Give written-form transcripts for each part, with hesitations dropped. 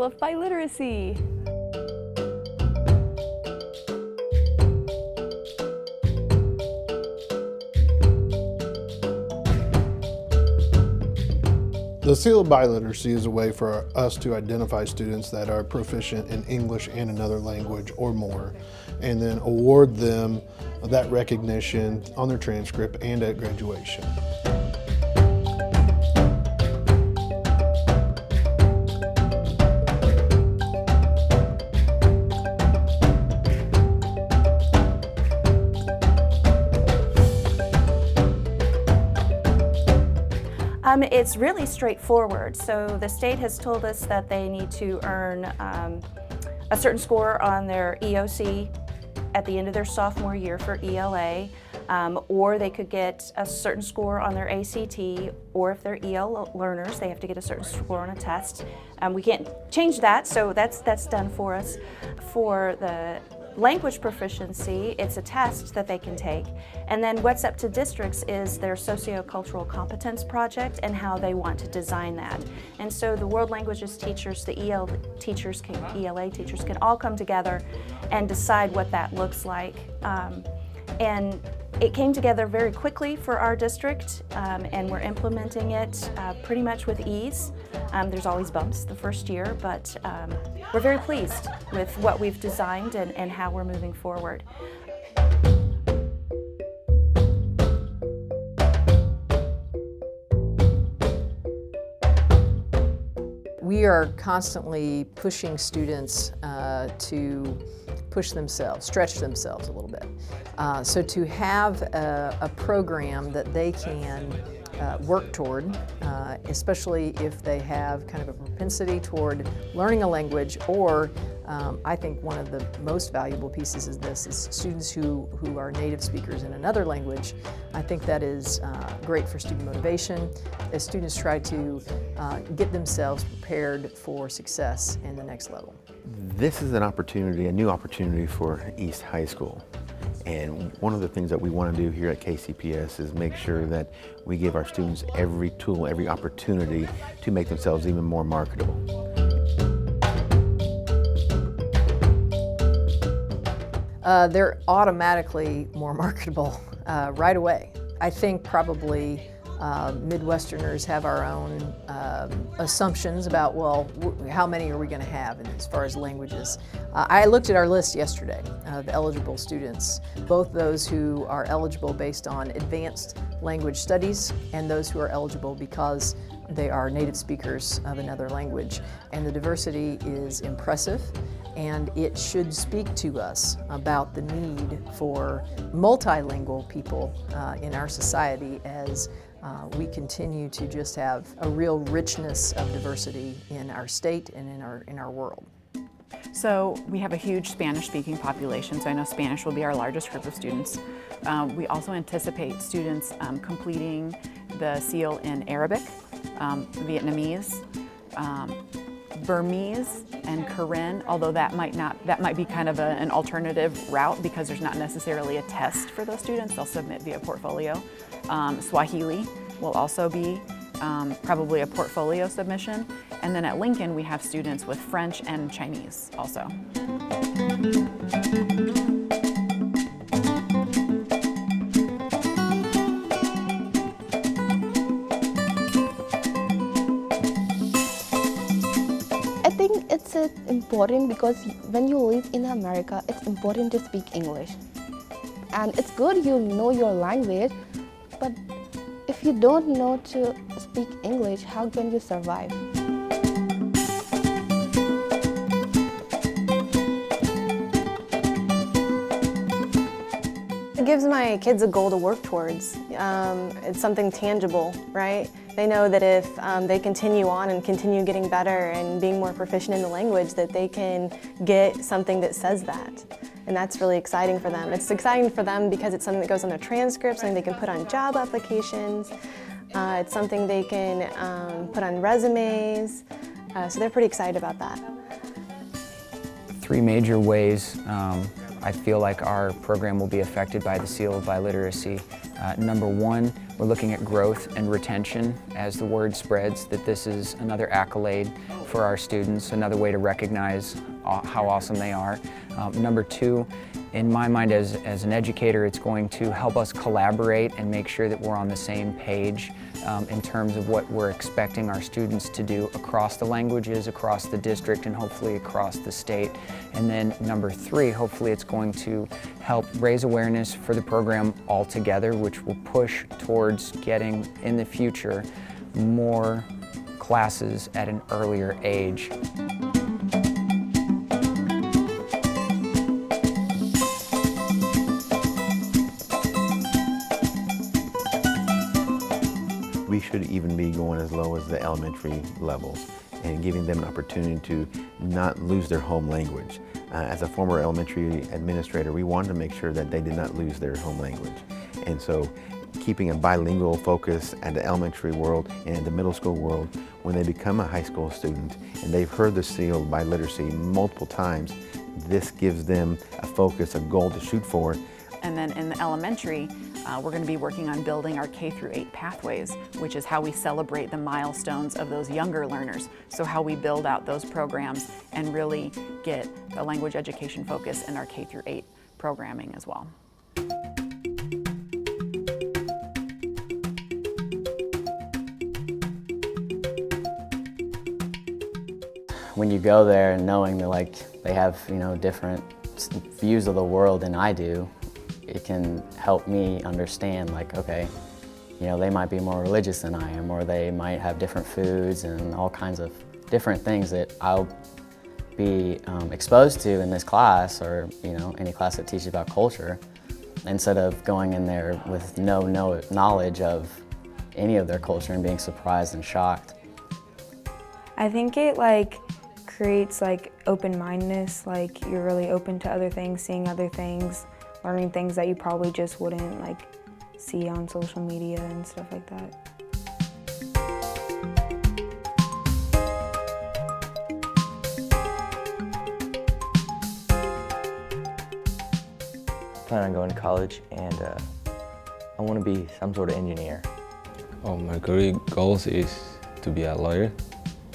Seal of Biliteracy. The Seal of Biliteracy is a way for us to identify students that are proficient in English and another language or more, and then award them that recognition on their transcript and at graduation. It's really straightforward. So the state has told us that they need to earn a certain score on their EOC at the end of their sophomore year for ELA, or they could get a certain score on their ACT, or if they're EL learners, they have to get a certain score on a test. We can't change that, so that's done for us. For the language proficiency, it's a test that they can take. And then what's up to districts is their sociocultural competence project and how they want to design that. And so the world languages teachers, the ELA teachers can all come together and decide what that looks like. And it came together very quickly for our district, and we're implementing it pretty much with ease. There's always bumps the first year, but we're very pleased with what we've designed and how we're moving forward. We are constantly pushing students to push themselves, stretch themselves a little bit. So to have a program that they can work toward, especially if they have kind of a propensity toward learning a language, or I think one of the most valuable pieces of this is students who are native speakers in another language. I think that is great for student motivation as students try to get themselves prepared for success in the next level. This is an opportunity, a new opportunity for East High School. And one of the things that we want to do here at KCPS is make sure that we give our students every tool, every opportunity to make themselves even more marketable. They're automatically more marketable right away. I think probably Midwesterners have our own assumptions about, well, how many are we going to have as far as languages. I looked at our list yesterday of eligible students, both those who are eligible based on advanced language studies and those who are eligible because they are native speakers of another language. And the diversity is impressive, and it should speak to us about the need for multilingual people in our society as we continue to just have a real richness of diversity in our state and in our world. So we have a huge Spanish-speaking population, so I know Spanish will be our largest group of students. We also anticipate students completing the SEAL in Arabic, Vietnamese, Burmese, and Karen, although that might be kind of an alternative route because there's not necessarily a test for those students. They'll submit via portfolio. Swahili will also be probably a portfolio submission. And then at Lincoln, we have students with French and Chinese also. I think it's important because when you live in America, it's important to speak English. And it's good you know your language, but if you don't know to speak English, how can you survive? It gives my kids a goal to work towards. It's something tangible, right? They know that if they continue on and continue getting better and being more proficient in the language, that they can get something that says that. And that's really exciting for them. It's exciting for them because it's something that goes on their transcripts, something they can put on job applications. It's something they can put on resumes. So they're pretty excited about that. Three major ways I feel like our program will be affected by the Seal of Biliteracy. Number one, we're looking at growth and retention as the word spreads that this is another accolade for our students, another way to recognize how awesome they are. Number two, in my mind as an educator, it's going to help us collaborate and make sure that we're on the same page in terms of what we're expecting our students to do across the languages, across the district, and hopefully across the state. And then number three, hopefully it's going to help raise awareness for the program altogether, which will push towards getting, in the future, more classes at an earlier age. We should even be going as low as the elementary levels and giving them an opportunity to not lose their home language. As a former elementary administrator, we wanted to make sure that they did not lose their home language. And so keeping a bilingual focus at the elementary world and in the middle school world, when they become a high school student and they've heard the seal by literacy multiple times, this gives them a focus, a goal to shoot for. And then in the elementary, we're going to be working on building our K-8 pathways, which is how we celebrate the milestones of those younger learners. So how we build out those programs and really get a language education focus in our K-8 programming as well. When you go there and knowing that they have different views of the world than I do, it can help me understand okay, they might be more religious than I am, or they might have different foods and all kinds of different things that I'll be exposed to in this class, or any class that teaches about culture, instead of going in there with no knowledge of any of their culture and being surprised and shocked. I think it creates open-mindedness, you're really open to other things, seeing other things, learning things that you probably just wouldn't see on social media and stuff like that. I plan on going to college, and I want to be some sort of engineer. My career goals is to be a lawyer.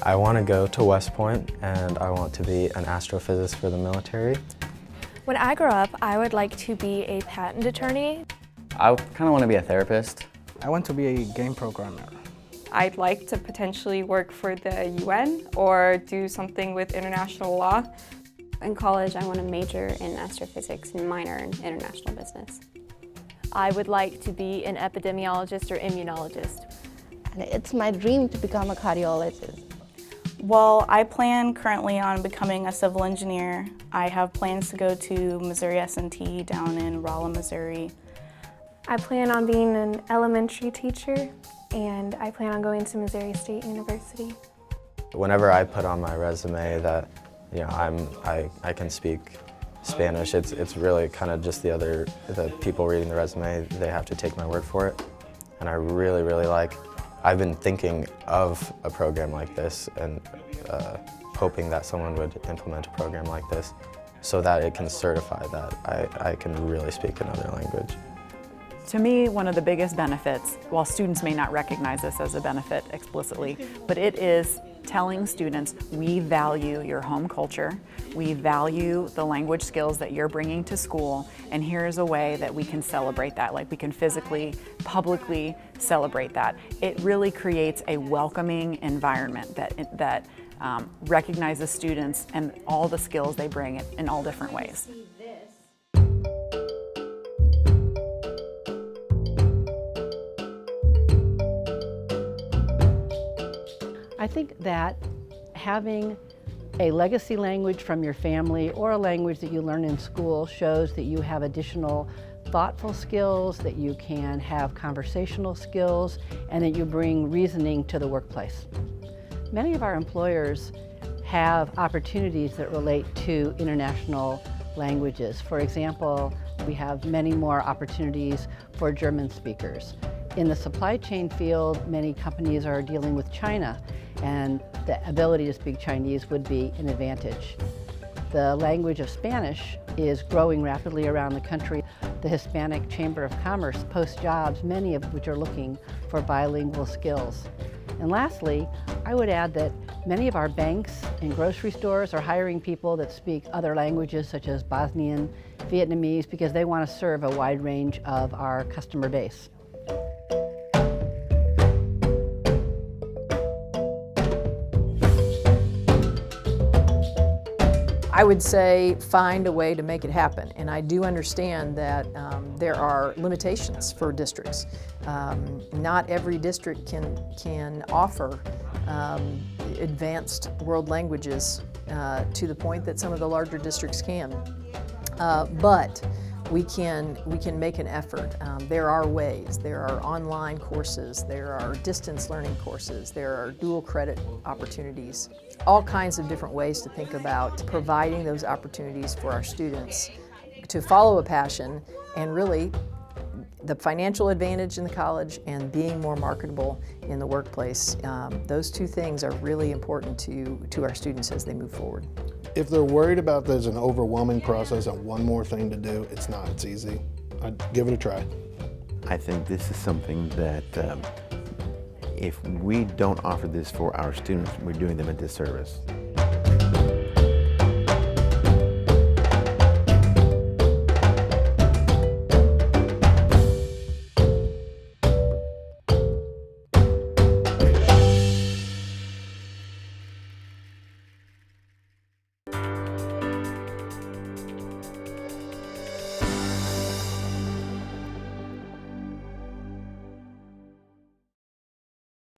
I want to go to West Point, and I want to be an astrophysicist for the military. When I grow up, I would like to be a patent attorney. I kind of want to be a therapist. I want to be a game programmer. I'd like to potentially work for the UN or do something with international law. In college, I want to major in astrophysics and minor in international business. I would like to be an epidemiologist or immunologist. And it's my dream to become a cardiologist. Well, I plan currently on becoming a civil engineer. I have plans to go to Missouri S&T down in Rolla, Missouri. I plan on being an elementary teacher, and I plan on going to Missouri State University. Whenever I put on my resume that I can speak Spanish, it's really kind of just the people reading the resume, they have to take my word for it. And I really I've been thinking of a program like this and hoping that someone would implement a program like this so that it can certify that I can really speak another language. To me, one of the biggest benefits, while students may not recognize this as a benefit explicitly, but it is telling students, we value your home culture, we value the language skills that you're bringing to school, and here's a way that we can celebrate that, we can physically, publicly celebrate that. It really creates a welcoming environment that recognizes students and all the skills they bring in all different ways. I think that having a legacy language from your family or a language that you learn in school shows that you have additional thoughtful skills, that you can have conversational skills, and that you bring reasoning to the workplace. Many of our employers have opportunities that relate to international languages. For example, we have many more opportunities for German speakers. In the supply chain field, many companies are dealing with China, and the ability to speak Chinese would be an advantage. The language of Spanish is growing rapidly around the country. The Hispanic Chamber of Commerce posts jobs, many of which are looking for bilingual skills. And lastly, I would add that many of our banks and grocery stores are hiring people that speak other languages such as Bosnian, Vietnamese, because they want to serve a wide range of our customer base. I would say find a way to make it happen, and I do understand that there are limitations for districts. Not every district can offer advanced world languages to the point that some of the larger districts can. But we can make an effort. There are ways. There are online courses, there are distance learning courses, there are dual credit opportunities, all kinds of different ways to think about providing those opportunities for our students to follow a passion, and really the financial advantage in the college and being more marketable in the workplace. Those two things are really important to our students as they move forward. If they're worried about there's an overwhelming process and one more thing to do, it's not, it's easy. I'd give it a try. I think this is something that if we don't offer this for our students, we're doing them a disservice.